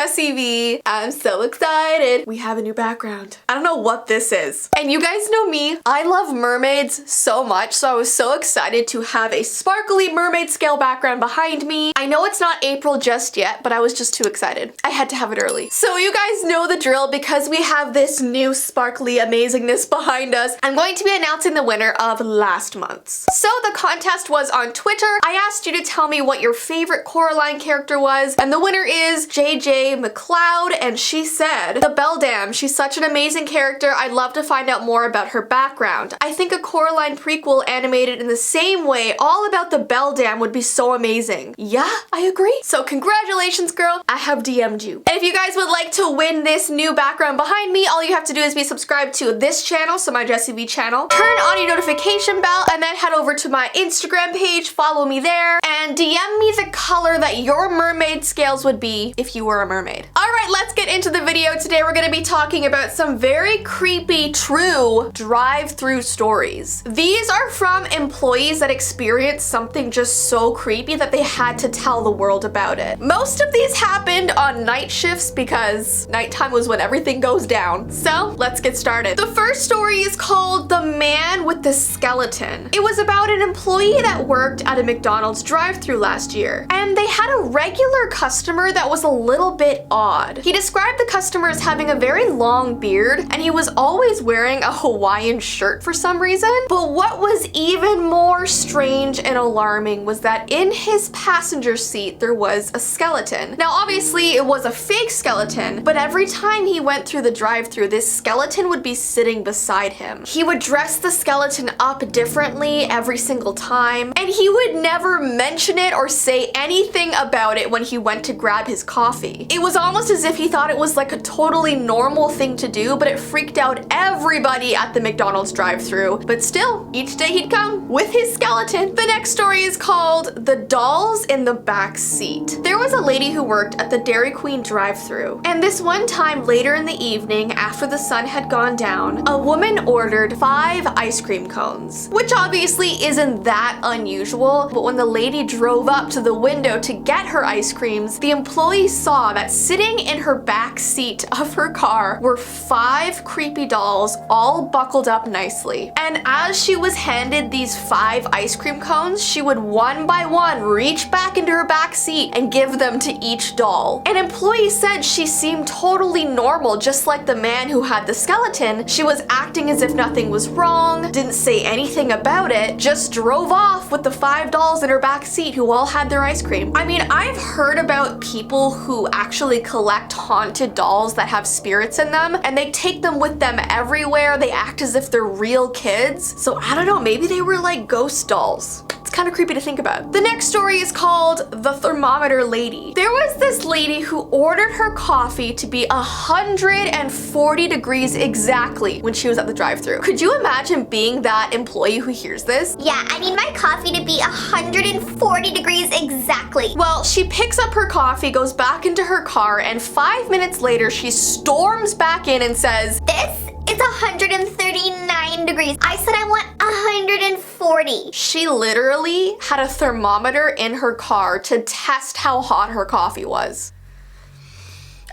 Jessii Vee. I'm so excited. We have a new background. I don't know what this is. And you guys know me, I love mermaids so much, so I was so excited to have a sparkly mermaid scale background behind me. I know it's not April just yet, but I was just too excited. I had to have it early. So you guys know the drill because we have this new sparkly amazingness behind us. I'm going to be announcing the winner of last month's. So the contest was on Twitter. I asked you to tell me what your favorite Coraline character was, and the winner is JJ McLeod, and she said, the Beldam. She's such an amazing character. I'd love to find out more about her background. I think a Coraline prequel animated in the same way, all about the Beldam, would be so amazing. Yeah, I agree. So congratulations, girl. I have DM'd you. And if you guys would like to win this new background behind me, all you have to do is be subscribed to this channel, so my Jessii Vee channel. Turn on your notification bell, and then head over to my Instagram page, follow me there, and DM me the color that your mermaid scales would be if you were a mermaid. All right, let's get into the video. Today we're gonna be talking about some very creepy, true drive-through stories. These are from employees that experienced something just so creepy that they had to tell the world about it. Most of these happened on night shifts because nighttime was when everything goes down. So let's get started. The first story is called The Man with the Skeleton. It was about an employee that worked at a McDonald's drive-thru last year, and they had a regular customer that was a little bit odd. He described the customer as having a very long beard, and he was always wearing a Hawaiian shirt for some reason. But what was even more strange and alarming was that in his passenger seat there was a skeleton. Now obviously it was a fake skeleton, but every time he went through the drive-thru, this skeleton would be sitting beside him. He would dress the skeleton up differently every single time, and he would never mention it or say anything about it when he went to grab his coffee. It was almost as if he thought it was like a totally normal thing to do, but it freaked out everybody at the McDonald's drive-thru. But still, each day he'd come with his skeleton. The next story is called The Dolls in the Back Seat. There was a lady who worked at the Dairy Queen drive-thru, and this one time later in the evening, after the sun had gone down, a woman ordered 5 ice cream cones, which obviously isn't that unusual, but when the lady drove up to the window to get her ice creams, the employee saw that sitting in her back seat of her car were 5 creepy dolls all buckled up nicely. And as she was handed these 5 ice cream cones, she would one by one reach back into her back seat and give them to each doll. An employee said she seemed totally normal, just like the man who had the skeleton. She was acting as if nothing was wrong, didn't say anything about it, just drove off with the 5 dolls in her back seat who all had their ice cream. I mean, I've heard about people who actually collect haunted dolls that have spirits in them, and they take them with them everywhere. They act as if they're real kids. So I don't know, maybe they were like ghost dolls. Kind of creepy to think about. The next story is called The Thermometer Lady. There was this lady who ordered her coffee to be 140 degrees exactly when she was at the drive-thru. Could you imagine being that employee who hears this? Yeah, I need my coffee to be 140 degrees exactly. Well, she picks up her coffee, goes back into her car, and 5 minutes later she storms back in and says, It's 139 degrees. I said I want 140. She literally had a thermometer in her car to test how hot her coffee was.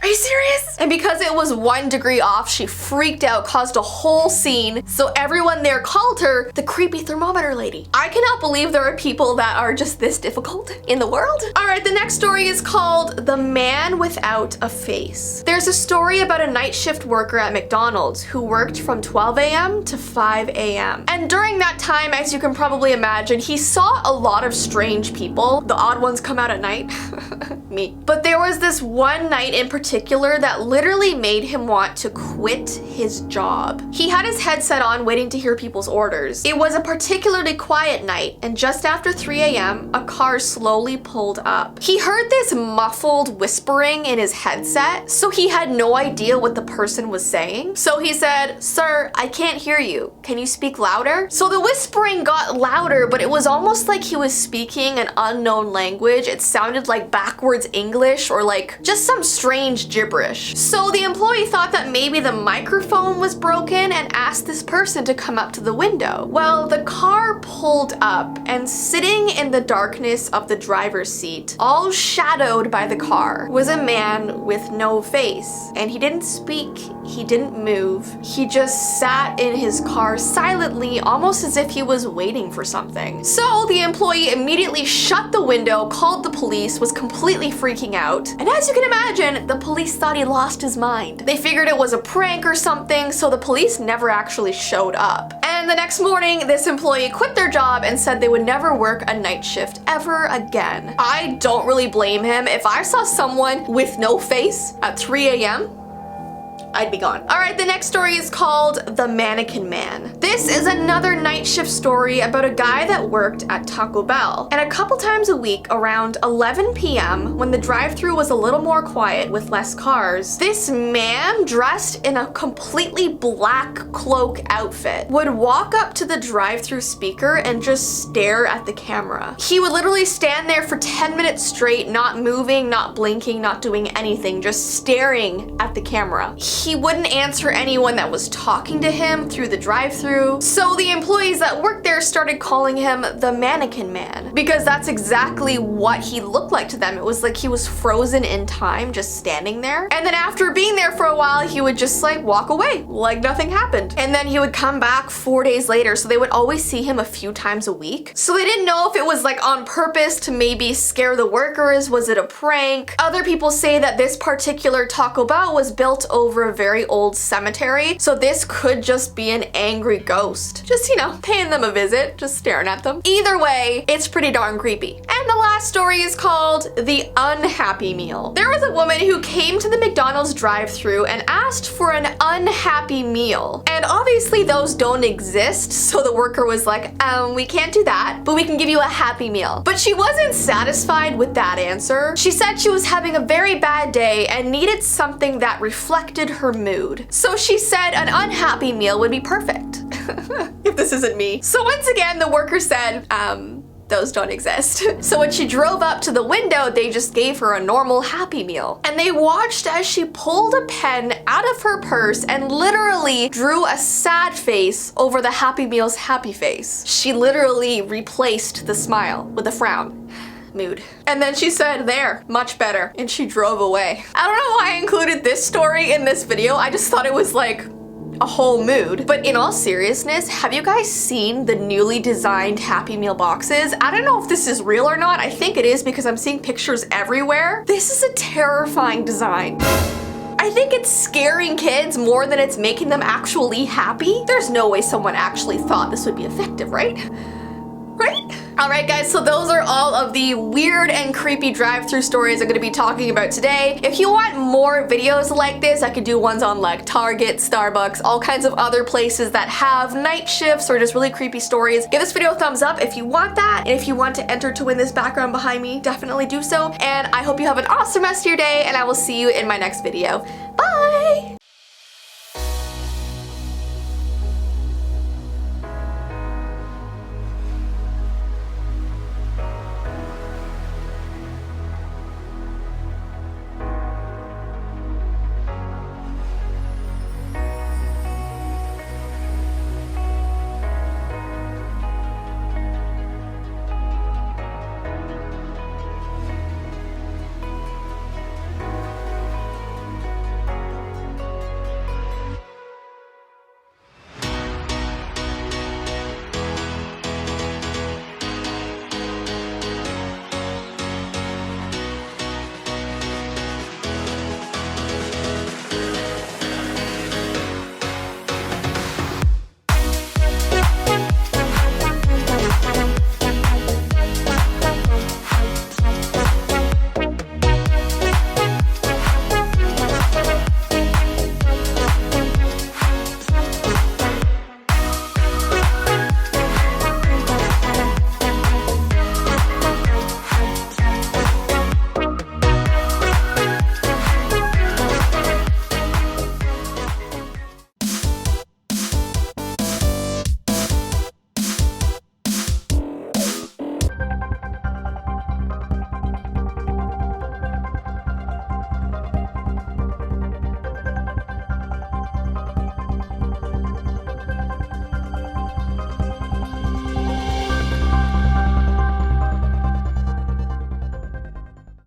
Are you serious? And because it was 1 degree off, she freaked out, caused a whole scene, so everyone there called her the creepy thermometer lady. I cannot believe there are people that are just this difficult in the world. All right, the next story is called The Man Without a Face. There's a story about a night shift worker at McDonald's who worked from 12 a.m. to 5 a.m. And during that time, as you can probably imagine, he saw a lot of strange people. The odd ones come out at night. Me. But there was this one night in particular that literally made him want to quit his job. He had his headset on waiting to hear people's orders. It was a particularly quiet night, and just after 3 a.m., a car slowly pulled up. He heard this muffled whispering in his headset, so he had no idea what the person was saying. So he said, "Sir, I can't hear you. Can you speak louder?" So the whispering got louder, but it was almost like he was speaking an unknown language. It sounded like backwards English or like just some strange strange gibberish. So the employee thought that maybe the microphone was broken and asked this person to come up to the window. Well, the car pulled up, and sitting in the darkness of the driver's seat, all shadowed by the car, was a man with no face. And he didn't speak, he didn't move, he just sat in his car silently, almost as if he was waiting for something. So the employee immediately shut the window, called the police, was completely freaking out. And as you can imagine, the police thought he lost his mind. They figured it was a prank or something, so the police never actually showed up. And the next morning, this employee quit their job and said they would never work a night shift ever again. I don't really blame him. If I saw someone with no face at 3 a.m., I'd be gone. All right, the next story is called The Mannequin Man. This is another night shift story about a guy that worked at Taco Bell. And a couple times a week around 11 p.m. when the drive-thru was a little more quiet with less cars, this man dressed in a completely black cloak outfit would walk up to the drive-thru speaker and just stare at the camera. He would literally stand there for 10 minutes straight, not moving, not blinking, not doing anything, just staring at the camera. He wouldn't answer anyone that was talking to him through the drive-thru. So the employees that worked there started calling him the Mannequin Man, because that's exactly what he looked like to them. It was like he was frozen in time, just standing there. And then after being there for a while, he would just like walk away like nothing happened. And then he would come back 4 days later. So they would always see him a few times a week. So they didn't know if it was like on purpose to maybe scare the workers. Was it a prank? Other people say that this particular Taco Bell was built over a very old cemetery, so this could just be an angry ghost. Just, you know, paying them a visit, just staring at them. Either way, it's pretty darn creepy. And the last story is called The Unhappy Meal. There was a woman who came to the McDonald's drive-thru and asked for an unhappy meal. And obviously those don't exist, so the worker was like, we can't do that, but we can give you a happy meal. But she wasn't satisfied with that answer. She said she was having a very bad day and needed something that reflected her mood. So she said an unhappy meal would be perfect. If this isn't me. So once again, the worker said, those don't exist. So when she drove up to the window, they just gave her a normal Happy Meal. And they watched as she pulled a pen out of her purse and literally drew a sad face over the Happy Meal's happy face. She literally replaced the smile with a frown. Mood. And then she said, there, much better. And she drove away. I don't know why I included this story in this video. I just thought it was like a whole mood. But in all seriousness, have you guys seen the newly designed Happy Meal boxes? I don't know if this is real or not. I think it is because I'm seeing pictures everywhere. This is a terrifying design. I think it's scaring kids more than it's making them actually happy. There's no way someone actually thought this would be effective, right? Right? Alright guys, so those are all of the weird and creepy drive-thru stories I'm gonna be talking about today. If you want more videos like this, I could do ones on like Target, Starbucks, all kinds of other places that have night shifts or just really creepy stories. Give this video a thumbs up if you want that, and if you want to enter to win this background behind me, definitely do so. And I hope you have an awesome rest of your day, and I will see you in my next video. Bye!